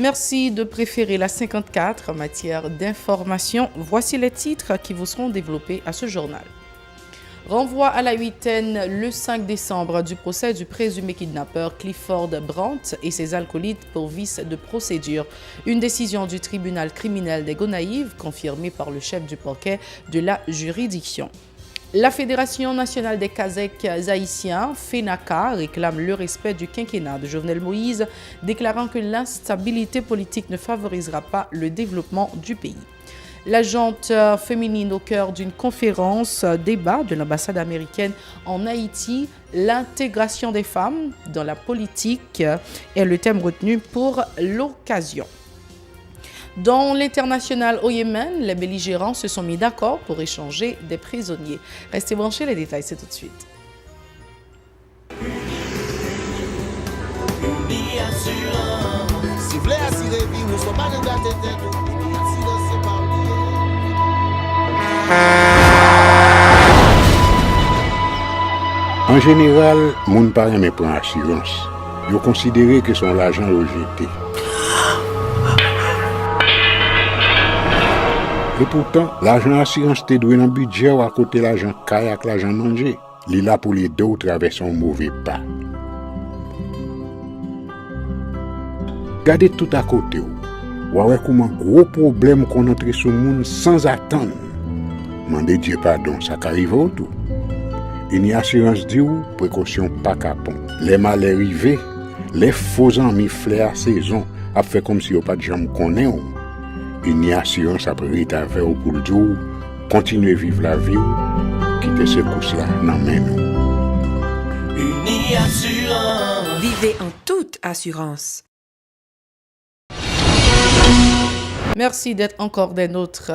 Merci de préférer la 54 en matière d'information. Voici les titres qui vous seront développés à ce journal. Renvoi à la huitaine le 5 décembre du procès du présumé kidnappeur Clifford Brandt et ses acolytes pour vice de procédure. Une décision du tribunal criminel des Gonaïves confirmée par le chef du parquet de la juridiction. La Fédération nationale des Kazakhs haïtiens, FENACA, réclame le respect du quinquennat de Jovenel Moïse, déclarant que l'instabilité politique ne favorisera pas le développement du pays. L'agente féminine au cœur d'une conférence débat de l'ambassade américaine en Haïti, l'intégration des femmes dans la politique est le thème retenu pour l'occasion. Dans l'international au Yémen, les belligérants se sont mis d'accord pour échanger des prisonniers. Restez branchés, les détails, c'est tout de suite. En général, moun pa reme pran assurance. Yo considéré que son l'argent rejeté. Et pourtant, l'argent assurance te doué dans budget ou à côté l'argent kayak, l'argent manger. Li là pour les deux traverser un mauvais pas. Gardez tout à côté. Ou ouais comment gros problème qu'on entre sur monde sans attendre. Mandez Dieu pardon, ça qu'arrive au tout. Une assurance dit ou précaution pas capon. Les mal arrivés, les faux amis flair saison a fait comme si on pas de jambe connaît. Une assurance après rétaver au pour le jour, continuer vivre la vie quitter ce course là dans main nous. Une assurance. Vivez en toute assurance. Merci d'être encore des nôtres.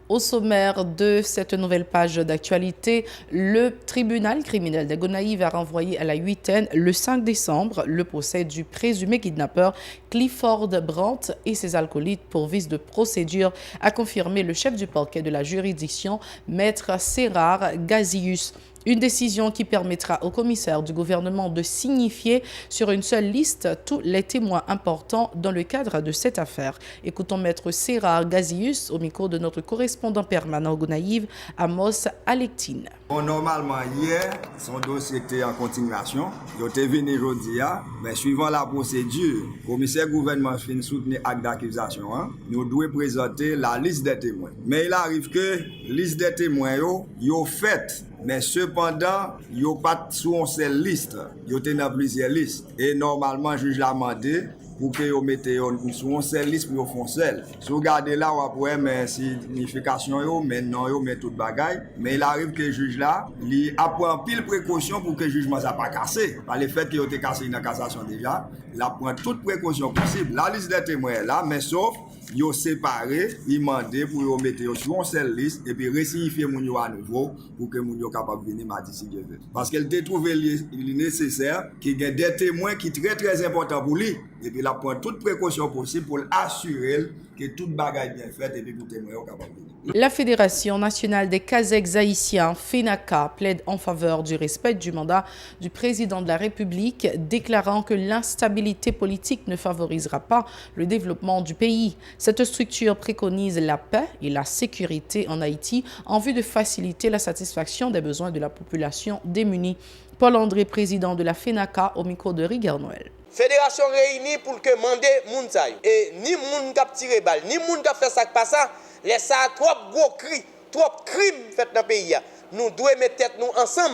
Au sommaire de cette nouvelle page d'actualité, le tribunal criminel des Gonaïves a renvoyé à la huitaine le 5 décembre le procès du présumé kidnappeur Clifford Brandt et ses acolytes pour vice de procédure, a confirmé le chef du parquet de la juridiction, maître Serrar Gazius. Une décision qui permettra au commissaire du gouvernement de signifier sur une seule liste tous les témoins importants dans le cadre de cette affaire. Écoutons maître Serrar Gazius au micro de notre correspondant permanent au Gonaïves, Amos Alektine. Bon, normalement, hier, son dossier était en continuation. Il était venu aujourd'hui, mais suivant la procédure, le commissaire gouvernement fin soutenir acte d'accusation. Nous devons présenter la liste des témoins. Mais il arrive que la liste des témoins, yo fait. Mais cependant, il n'y a pas sur une seule liste. Il y a dans plusieurs listes. Et normalement, le juge l'a demandé pour que vous mettez sur une seule liste pour faire seul. Si vous regardez là, vous pouvez mettre signification, mais non, vous mettez tout le bagage. Mais il arrive que le juge là, il a pris pile précaution pour que le jugement ne soit pas cassé. Par le fait qu'il a été cassé dans la cassation déjà, il a pris toute précaution possible. La liste des témoins est là, mais sauf ils ont séparé, ils demandé pour vous mettre sur une seule liste et puis resignifier mon à nouveau pour que mon capable de venir mardi si Dieu veut. Parce qu'elle a trouvé nécessaire qu'il y ait des témoins qui sont très très importants pour lui et puis il a pris toute précaution possible pour assurer que toute bagaille bien faite et puis pour témoin capable de venir. La Fédération nationale des Kazakhs haïtiens, FENACA, plaide en faveur du respect du mandat du président de la République, déclarant que l'instabilité politique ne favorisera pas le développement du pays. Cette structure préconise la paix et la sécurité en Haïti en vue de faciliter la satisfaction des besoins de la population démunie. Paul-André, président de la FENACA, au micro de Rigueur Noël. Fédération réunie pour que mandé moun sa yo. Et ni moun k'ap tire balle, ni moun k'ap fait ça pas ça, les ça trop gros cri, trop crime fait dans pays a. Nous devons mettre tête nous ensemble.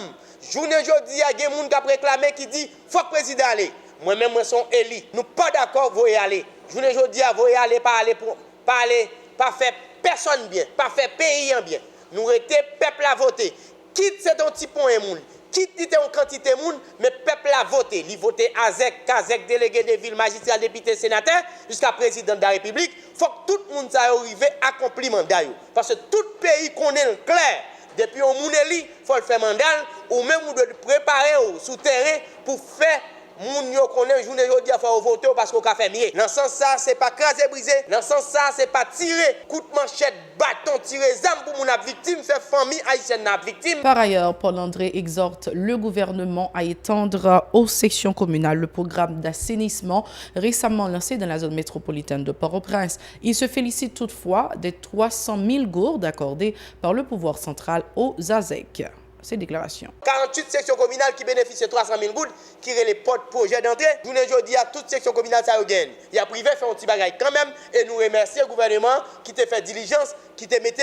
Journée jodi a gen moun k'ap réclamer qui dit faut président aller. Moi même moi son éli. Nous pas d'accord voyer aller. Journée jodi a voyer aller pas faire personne bien, pas faire pays en bien. Nous rete peuple à voter. Quitte cet petit point moun. Quitte en quantité de monde, mais le peuple a voté. Il a voté Azek, Kazek, délégué de ville, magistrat, député, sénateur, jusqu'à président de la République. Il faut que tout le monde arrive à accomplir le mandat. Parce que tout pays connaît le clair. Depuis on moun éli, il faut le faire mandat, ou même on doit préparer sous terrain pour faire moun yo connaît journée jodi a faut voter parce qu'on a fait mieux. Dans ce sens ça, c'est pas craser briser. Dans ce sens ça, c'est pas tirer coup de manchette, bâton, tirer zam pour moun victime, faire famille haïtienne n'a victime. Par ailleurs, Paul André exhorte le gouvernement à étendre aux sections communales le programme d'assainissement récemment lancé dans la zone métropolitaine de Port-au-Prince. Il se félicite toutefois des 300 000 gourdes accordées par le pouvoir central aux AZEC. Ces déclarations. 48 sections communales qui bénéficient de 300 000 gouttes, qui sont les portes projets d'entrée. Nous dis à toutes sections communales, ça gagne. Il y a privé fait un petit bagage quand même. Et nous remercions le gouvernement qui t'a fait diligence, qui t'a mis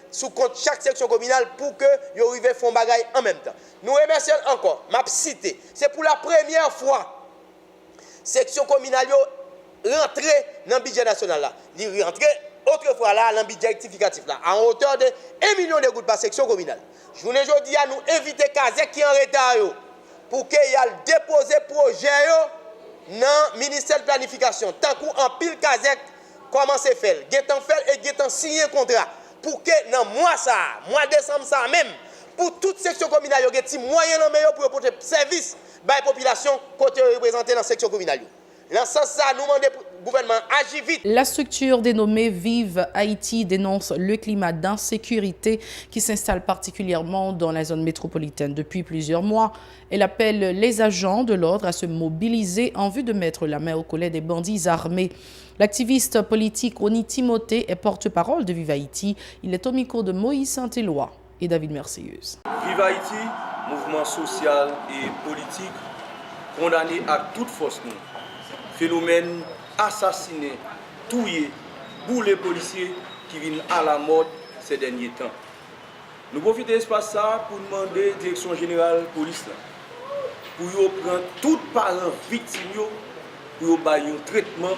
sous compte chaque section communale pour que vous arriviez à faire un bagage en même temps. Nous remercions encore. Ma cité, c'est pour la première fois section communale rentrée dans le budget national là. Il rentré autrefois là dans le budget rectificatif là à hauteur de 1 million de gouttes par section communale. Je vous dis à nous inviter Kazek qui est en retard pour qu'il y ait déposé projet dans le ministère de planification. Tant qu'en pile Kazek commence à faire, Gétan fait et Gétan signé un contrat pour que dans mois décembre ça même, pour toute section communale, il y a des moyens pour apporter service à la population côté représentée dans la section communale. Dans ce sens, nous demandons au gouvernement agir vite. La structure dénommée Vive Haïti dénonce le climat d'insécurité qui s'installe particulièrement dans la zone métropolitaine depuis plusieurs mois. Elle appelle les agents de l'ordre à se mobiliser en vue de mettre la main au collet des bandits armés. L'activiste politique Oni Timothée est porte-parole de Vive Haïti. Il est au micro de Moïse Saint-Éloi et David Mercieuse. Vive Haïti, mouvement social et politique condamné à toute force. Phénomène assassiné, tué, boulé policiers qui viennent à la mode ces derniers temps. Nous profitons de l'espace pour demander à la direction générale de la police pour prendre tout parent victime pour faire un traitement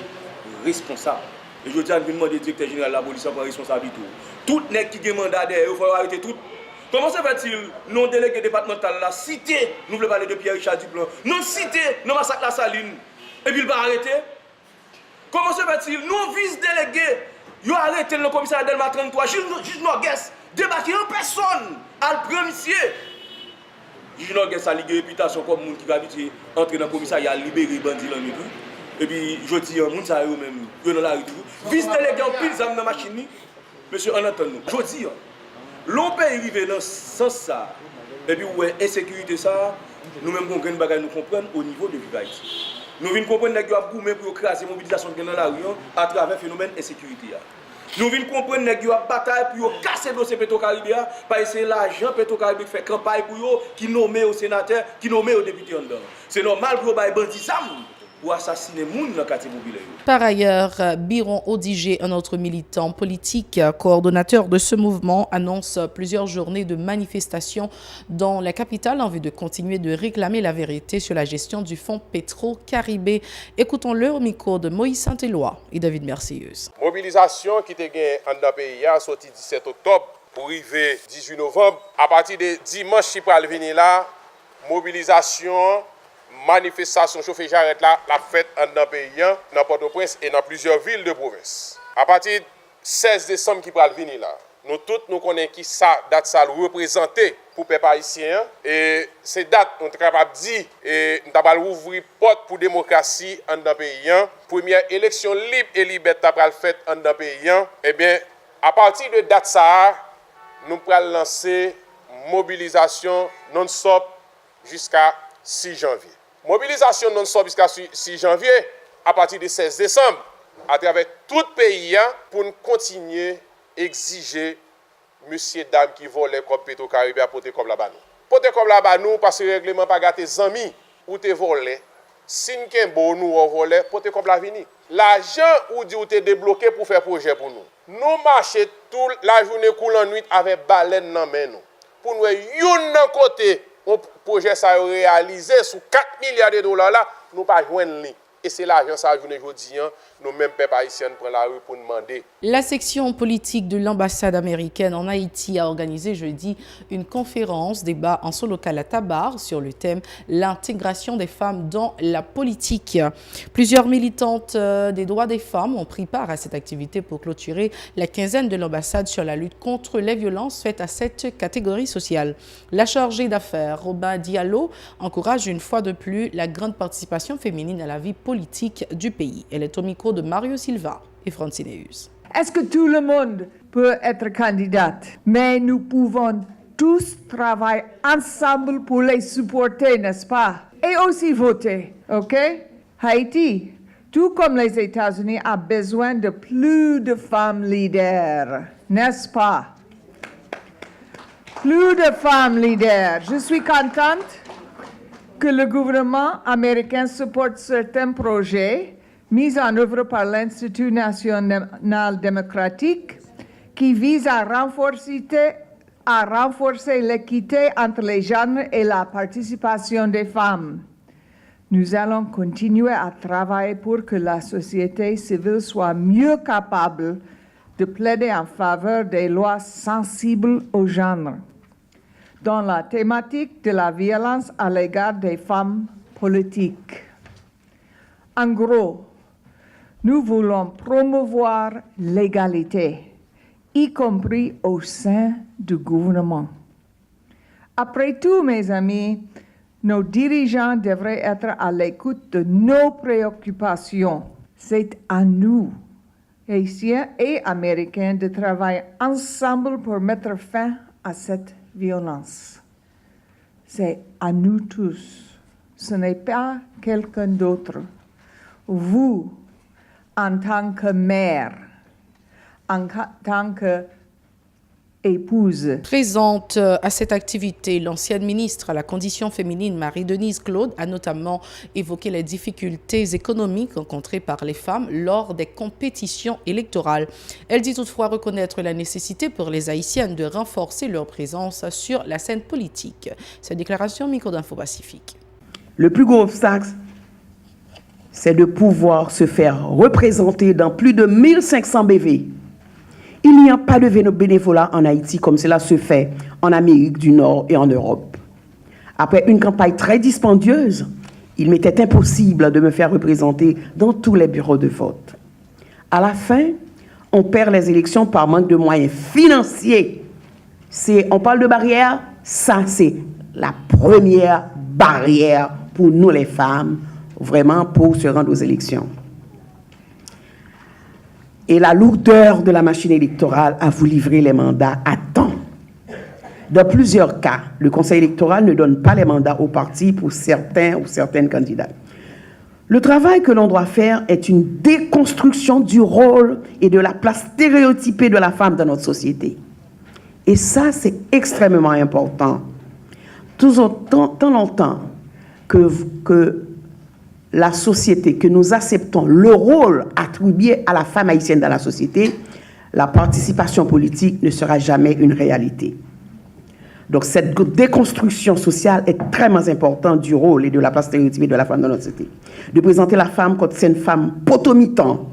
responsable. Et je tiens à demander au directeur général de la police pour responsabilité. Tout nèg qui a mandat derrière, il faut arrêter tout. Comment se fait-il, non délégué départemental, la cité, nous voulons parler de Pierre-Richard Duplan, non cité, non massacre la Saline, et puis il va arrêter? Comment se fait-il, non vice-délégué, il a arrêté le commissaire Delma 33, juge Norgues, débarqué en personne, à le premier monsieur. Juge Norgues a ligue réputation comme monde qui va habituer entrer dans le commissariat, libérer les bandits dans le tout. Et puis, je dis, les gens même, ils dans la rue. Vice-délégué en pile, dans la machine, monsieur, on entend nous. Je dis, l'on peut arriver dans ce sens, et puis, ouais, insécurité, ça, nous-mêmes, nous comprenons au niveau de Vive Haïti. Nous venons comprendre que nous avons pour écraser la mobilisation dans la rue à travers le phénomène d'insécurité. Nous venons comprendre que nous avons bataille pour casser le dossier Petro-Caribé, parce que l'argent Petro-Caribé fait campagne pour eux, qui nommé au sénateur, qui nommé au député en dedans. C'est normal pour les bandits pour assassiner les gens dans le quartier populaire. Par ailleurs, Biron Odigé, un autre militant politique, coordonnateur de ce mouvement, annonce plusieurs journées de manifestations dans la capitale en vue de continuer de réclamer la vérité sur la gestion du fonds Petro-Caribé. Écoutons-le au micro de Moïse Saint-Éloi et David Mercieuse. Mobilisation qui était gagnée en dans pays a sorti 17 octobre pour arriver 18 novembre. À partir de dimanche qui va venir là, mobilisation, manifestation chauffeur j'arrête là, la fête en dans pays dans Port-au-Prince et dans plusieurs villes de province. À partir du 16 décembre qui va venir là, nous tous nous connaissons qui ça date ça représenter pour les peuple haïtien et ces dates nous sommes capables de dire et nous avons ouvrir porte pour démocratie en dans pays. Première élection libre et libertaire pour faite en dans pays. Eh bien à partir de date ça nous allons lancer mobilisation non-stop jusqu'à 6 janvier. Mobilisation non-stop jusqu'à 6 janvier à partir du 16 décembre à travers tout le pays pour nous continuer à exiger monsieur dame qui volent comme Petro-Caribé à porter comme là-bas nous. Porter comme là-bas nous parce que le règlement pas gâté amis ou te volé. Si nous nous volé porter comme la vini. L'argent ou dit ou te débloqué pour faire projet pour nous. Nous marchons toute la journée coulant nuit avec baleine dans main nous. Pour nous yon nan côté un projet ça réalisé sous 4 milliards de dollars là, nous pas joindre li. Et c'est l'argent ça journée jodi nous-mêmes, peuple haïtien, prendre la rue pour demander. La section politique de l'ambassade américaine en Haïti a organisé jeudi une conférence débat en son local à Tabar sur le thème « L'intégration des femmes dans la politique ». Plusieurs militantes des droits des femmes ont pris part à cette activité pour clôturer la quinzaine de l'ambassade sur la lutte contre les violences faites à cette catégorie sociale. La chargée d'affaires, Robin Diallo, encourage une fois de plus la grande participation féminine à la vie politique du pays. Elle est au micro de Mario Silva et Francineus. Est-ce que tout le monde peut être candidate? Mais nous pouvons tous travailler ensemble pour les supporter, n'est-ce pas? Et aussi voter, ok? Haïti, tout comme les États-Unis, a besoin de plus de femmes leaders, n'est-ce pas? Plus de femmes leaders. Je suis contente que le gouvernement américain supporte certains projets mis en œuvre par l'Institut national démocratique qui visent à renforcer l'équité entre les genres et la participation des femmes. Nous allons continuer à travailler pour que la société civile soit mieux capable de plaider en faveur des lois sensibles au genre dans la thématique de la violence à l'égard des femmes politiques. En gros, nous voulons promouvoir l'égalité, y compris au sein du gouvernement. Après tout, mes amis, nos dirigeants devraient être à l'écoute de nos préoccupations. C'est à nous, Haïtiens et Américains, de travailler ensemble pour mettre fin à cette violence. C'est à nous tous. Ce n'est pas quelqu'un d'autre. Vous, en tant que mère, en tant qu'épouse. Présente à cette activité, l'ancienne ministre à la condition féminine Marie-Denise Claude a notamment évoqué les difficultés économiques rencontrées par les femmes lors des compétitions électorales. Elle dit toutefois reconnaître la nécessité pour les Haïtiennes de renforcer leur présence sur la scène politique. Cette déclaration, micro d'Info Pacifique. Le plus gros obstacle, c'est de pouvoir se faire représenter dans plus de 1500 BV. Il n'y a pas de bénévolat en Haïti comme cela se fait en Amérique du Nord et en Europe. Après une campagne très dispendieuse, il m'était impossible de me faire représenter dans tous les bureaux de vote. À la fin, on perd les élections par manque de moyens financiers. On parle de barrière, ça c'est la première barrière pour nous les femmes, vraiment pour se rendre aux élections. Et la lourdeur de la machine électorale a vous livrer les mandats à temps. Dans plusieurs cas, le Conseil électoral ne donne pas les mandats aux partis pour certains ou certaines candidats. Le travail que l'on doit faire est une déconstruction du rôle et de la place stéréotypée de la femme dans notre société. Et ça, c'est extrêmement important. Tant longtemps que la société, que nous acceptons le rôle attribué à la femme haïtienne dans la société, la participation politique ne sera jamais une réalité. Donc cette déconstruction sociale est très importante du rôle et de la place stéréotypée de la femme dans notre société. De présenter la femme comme c'est une femme potomitan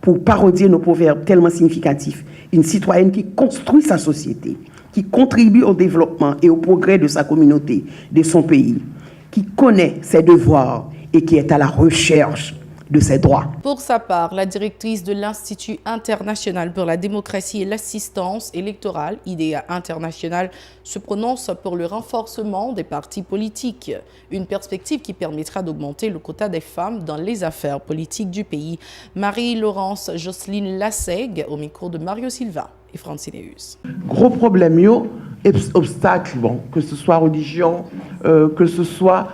pour parodier nos proverbes tellement significatifs. Une citoyenne qui construit sa société, qui contribue au développement et au progrès de sa communauté, de son pays, qui connaît ses devoirs et qui est à la recherche de ses droits. Pour sa part, la directrice de l'Institut international pour la démocratie et l'assistance électorale, IDEA International, se prononce pour le renforcement des partis politiques, une perspective qui permettra d'augmenter le quota des femmes dans les affaires politiques du pays. Marie-Laurence Jocelyne Lassègue, au micro de Mario Silva et Francineus. Gros problème, obstacle, bon, que ce soit religion, que ce soit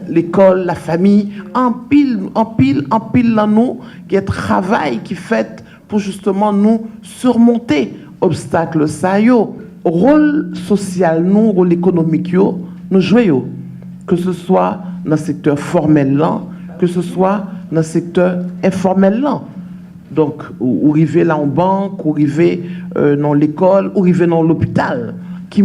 l'école, la famille, en pile là nous, qui est travail qui fait pour justement nous surmonter obstacles ça yo. Rôle social nous, rôle économique yo, nous jouons, que ce soit dans le secteur formel là, que ce soit dans le secteur informel là. Donc, ou arriver là en banque, ou arriver dans l'école, ou arriver dans l'hôpital, qui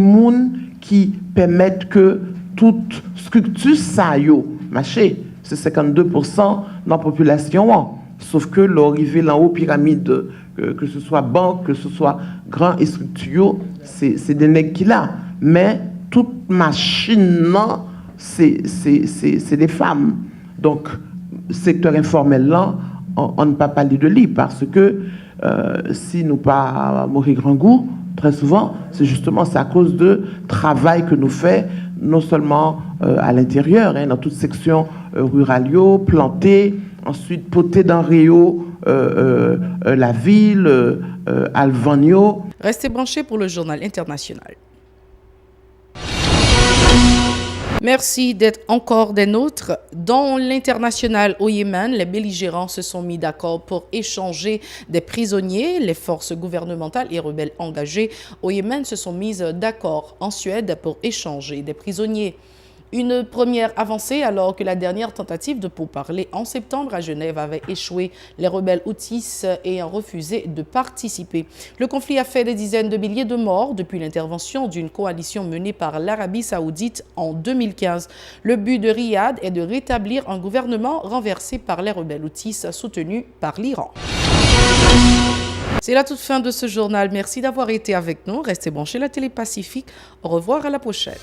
permettent que toute structure ça yo marché c'est 52% dans la population. Sauf que l'arrivée là haut pyramide, que ce soit banque, que ce soit grand et structure, c'est des nègres qui là. Mais toute machine, non, c'est des femmes. Donc, secteur informel là, on ne peut pas parler de lui parce que si nous pas mourir grand goût, très souvent, c'est à cause de travail que nous faisons, non seulement à l'intérieur, dans toute section rurale, planter, ensuite poter dans Rio, la ville, Alvanio. Restez branchés pour le journal international. Merci d'être encore des nôtres. Dans l'international au Yémen, les belligérants se sont mis d'accord pour échanger des prisonniers. Les forces gouvernementales et rebelles engagés au Yémen se sont mises d'accord en Suède pour échanger des prisonniers. Une première avancée alors que la dernière tentative de pourparlers en septembre à Genève avait échoué. Les rebelles houthis ayant refusé de participer. Le conflit a fait des dizaines de milliers de morts depuis l'intervention d'une coalition menée par l'Arabie saoudite en 2015. Le but de Riyad est de rétablir un gouvernement renversé par les rebelles houthis soutenus par l'Iran. C'est la toute fin de ce journal. Merci d'avoir été avec nous. Restez branchés à la télé Pacifique. Au revoir, à la prochaine.